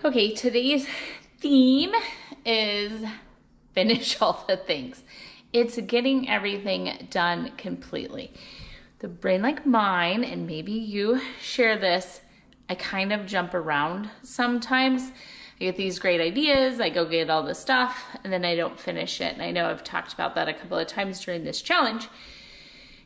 Okay, today's theme is finish all the things. It's getting everything done completely. The brain like mine, and maybe you share this, I kind of jump around sometimes. I get these great ideas, I go get all the stuff, and then I don't finish it. And I know I've talked about that a couple of times during this challenge.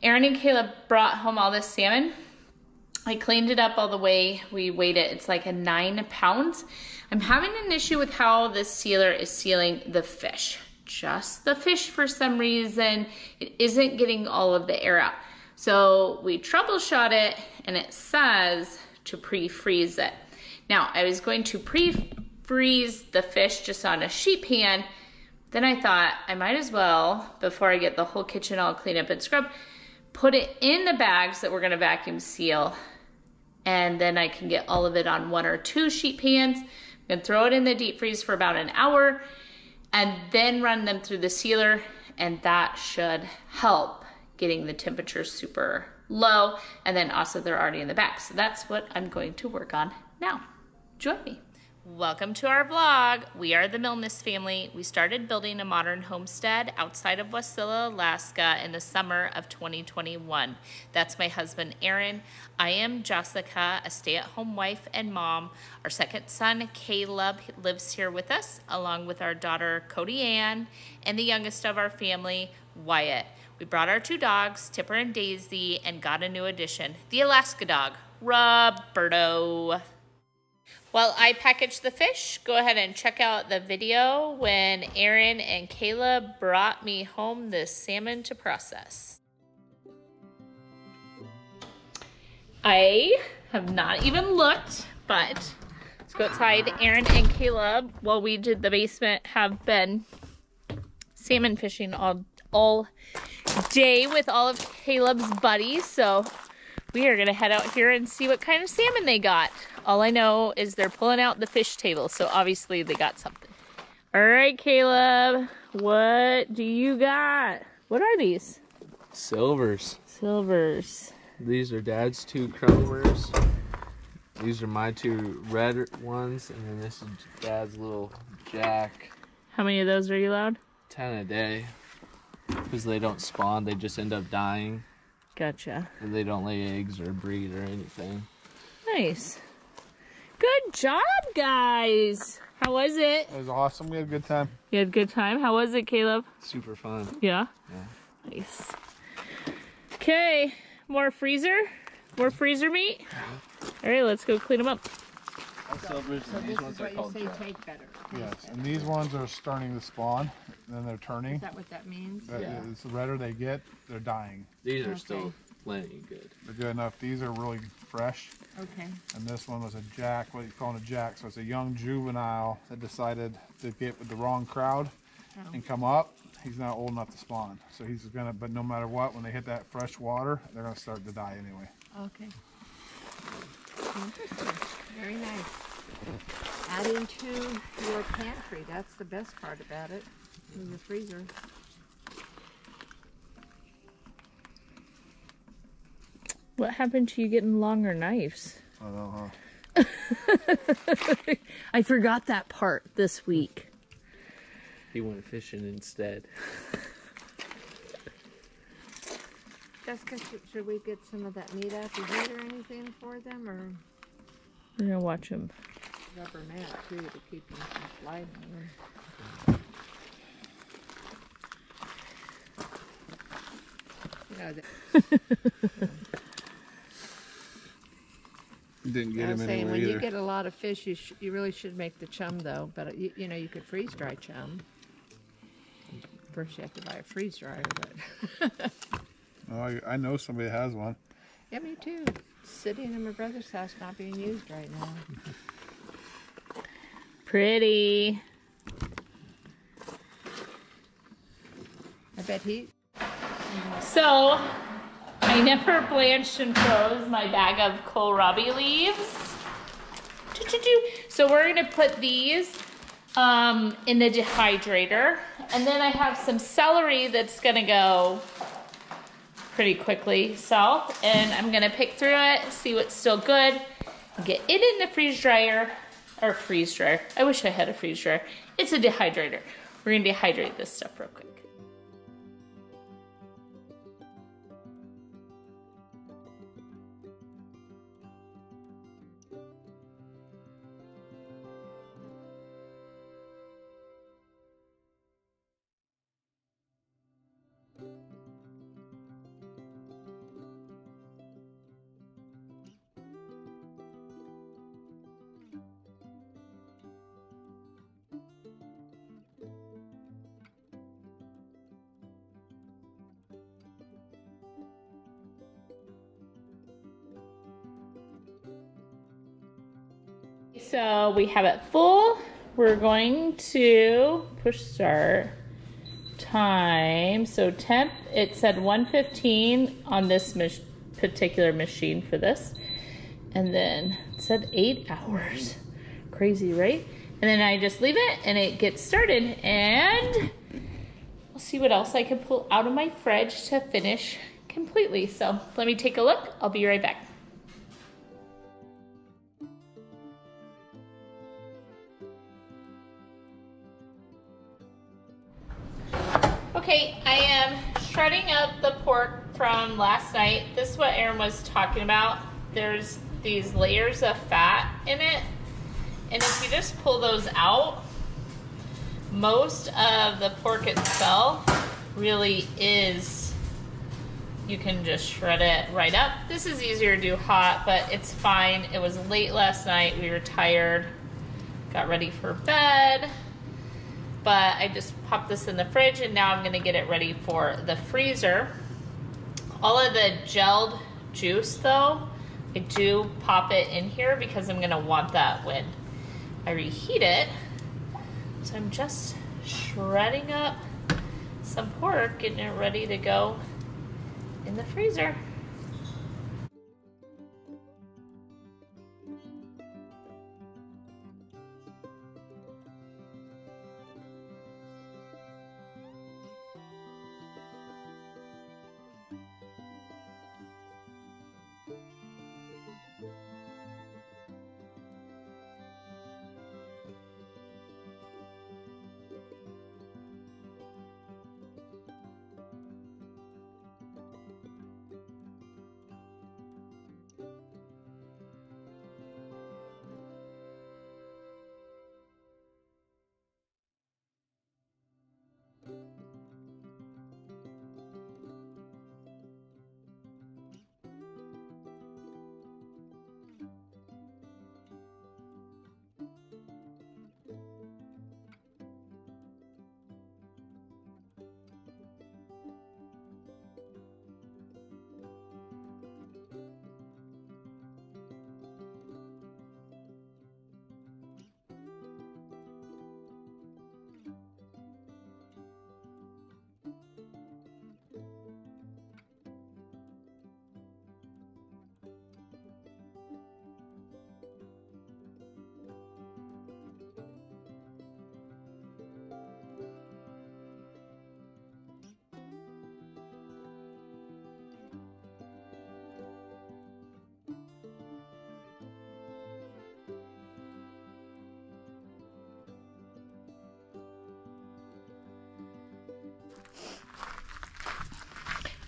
Aaron and Caleb brought home all this salmon. I cleaned it up all the way. We weighed it. It's like 9 pounds. I'm having an issue with how this sealer is sealing the fish. Just the fish for some reason. It isn't getting all of the air out. So we troubleshot it and it says to pre-freeze it. Now I was going to pre-freeze the fish just on a sheet pan. Then I thought I might as well, before I get the whole kitchen all cleaned up and scrubbed, put it in the bags that we're gonna vacuum seal. And then I can get all of it on 1 or 2 sheet pans. I'm gonna throw it in the deep freeze for about an hour and then run them through the sealer, and that should help getting the temperature super low. And then also they're already in the bag. So that's what I'm going to work on now. Join me. Welcome to our vlog. We are the Milnes family. We started building a modern homestead outside of Wasilla, Alaska in the summer of 2021. That's my husband, Aaron. I am Jessica, a stay-at-home wife and mom. Our second son, Caleb, lives here with us, along with our daughter, Cody Ann, and the youngest of our family, Wyatt. We brought our 2 dogs, Tipper and Daisy, and got a new addition, the Alaska dog, Roberto. While I package the fish, go ahead and check out the video when Aaron and Caleb brought me home this salmon to process. I have not even looked, but let's go outside. Aaron and Caleb, while we did the basement, have been salmon fishing all day with all of Caleb's buddies, so we are gonna head out here and see what kind of salmon they got. All I know is they're pulling out the fish table, so obviously they got something. All right, Caleb, what do you got? What are these? Silvers. Silvers. These are Dad's 2 chromers. These are my 2 red ones, and then this is Dad's little jack. How many of those are you allowed? 10 a day. Because they don't spawn, they just end up dying. Gotcha. And they don't lay eggs or breed or anything. Nice. Good job, guys. How was it? It was awesome. We had a good time. You had a good time? How was it, Caleb? Super fun. Yeah? Yeah. Nice. Okay, more freezer? More freezer meat? All right, let's go clean them up. Silvers, So this is what you say take better. Yes, and these ones are starting to spawn, and then they're turning. Is that what that means? It's the redder they get, they're dying. These are still plenty good. They're good enough. These are really fresh. Okay. And this one was a jack, what you call a jack. So it's a young juvenile that decided to get with the wrong crowd and come up. He's not old enough to spawn. So he's gonna, but no matter what, when they hit that fresh water, they're gonna start to die anyway. Okay. Interesting. Very nice. Adding to your pantry, that's the best part about it, in your freezer. What happened to you getting longer knives? I don't know, huh? I forgot that part this week. He went fishing instead. Jessica, should we get some of that meat out to heat or anything for them, or We're gonna watch them. rubber mat too to keep them from sliding? You know, Didn't get I him was saying, anywhere when either. you get a lot of fish, you really should make the chum though. But you know, you could freeze dry chum. First, you have to buy a freeze dryer, but Oh, I know somebody has one. yeah, me too. Sitting in my brother's house, not being used right now. Pretty. I bet he. So, I never blanched and froze my bag of kohlrabi leaves. So we're gonna put these in the dehydrator. And then I have some celery that's gonna go pretty quickly south. And I'm gonna pick through it, see what's still good, get it in the freeze dryer, our freeze dryer. I wish I had a freeze dryer. It's a dehydrator. We're gonna dehydrate this stuff real quick. So we have it full. We're going to push start. Time, so temp, it said 115 on this particular machine for this. And then it said 8 hours. Crazy, right? And then I just leave it and it gets started. And we'll see what else I can pull out of my fridge to finish completely. So let me take a look. I'll be right back. Okay, I am shredding up the pork from last night. This is what Aaron was talking about. There's these layers of fat in it. And if you just pull those out, most of the pork itself really is, you can just shred it right up. This is easier to do hot, but it's fine. It was late last night. We were tired, got ready for bed. But I just popped this in the fridge and now I'm gonna get it ready for the freezer. All of the gelled juice though, I do pop it in here because I'm gonna want that when I reheat it. So I'm just shredding up some pork, getting it ready to go in the freezer.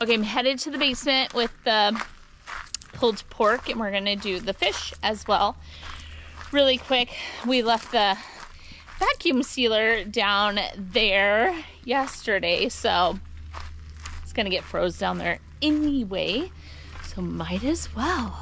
Okay, I'm headed to the basement with the pulled pork and we're gonna do the fish as well. Really quick, we left the vacuum sealer down there yesterday, so it's gonna get froze down there anyway, so might as well.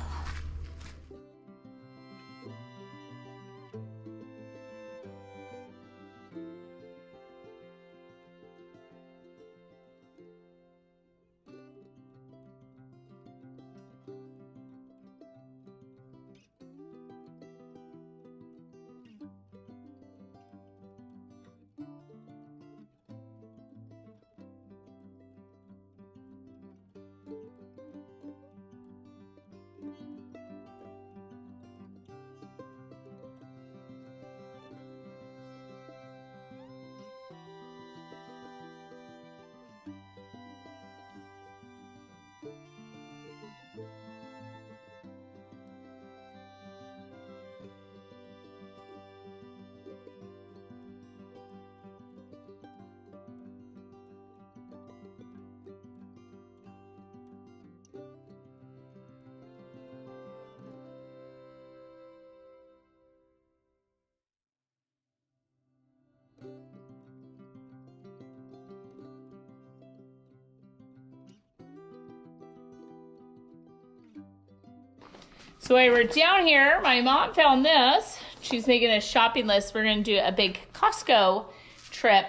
So while we're down here, my mom found this. She's making a shopping list. We're gonna do a big Costco trip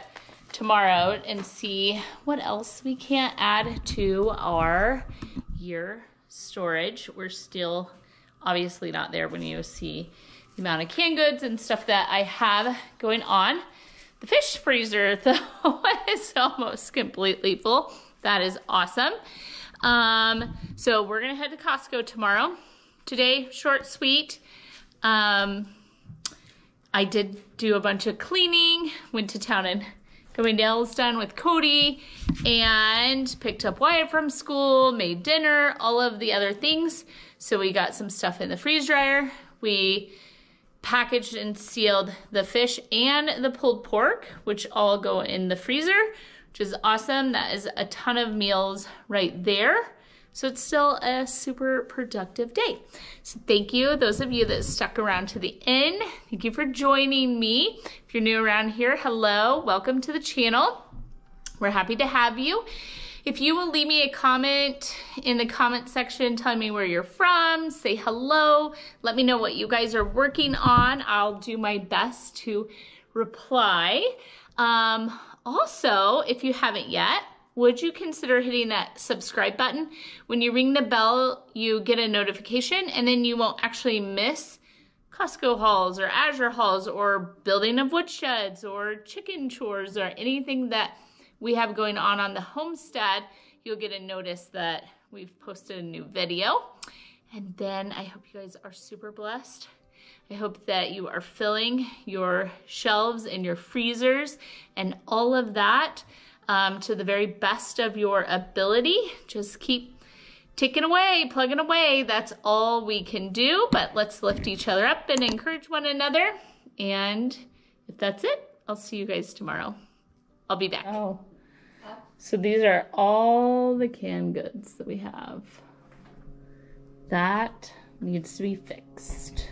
tomorrow and see what else we can add to our year storage. We're still obviously not there when you see the amount of canned goods and stuff that I have going on. The fish freezer though is almost completely full. That is awesome. So we're gonna head to Costco tomorrow. Today, short, sweet. I did do a bunch of cleaning, went to town and got my nails done with Cody, and picked up Wyatt from school, made dinner, all of the other things. So we got some stuff in the freeze dryer. We packaged and sealed the fish and the pulled pork, which all go in the freezer, which is awesome. That is a ton of meals right there. So it's still a super productive day. So thank you, those of you that stuck around to the end. Thank you for joining me. If you're new around here, hello, welcome to the channel. We're happy to have you. If you will leave me a comment in the comment section telling me where you're from, say hello, let me know what you guys are working on. I'll do my best to reply. Also, if you haven't yet, would you consider hitting that subscribe button? When you ring the bell, you get a notification, and then you won't actually miss Costco hauls or Azure hauls or building of woodsheds or chicken chores or anything that we have going on the homestead. You'll get a notice that we've posted a new video. And then I hope you guys are super blessed. I hope that you are filling your shelves and your freezers and all of that to the very best of your ability. Just keep ticking away, plugging away. That's all we can do, but let's lift each other up and encourage one another. And if that's it, I'll see you guys tomorrow. I'll be back. Oh, so these are all the canned goods that we have. That needs to be fixed.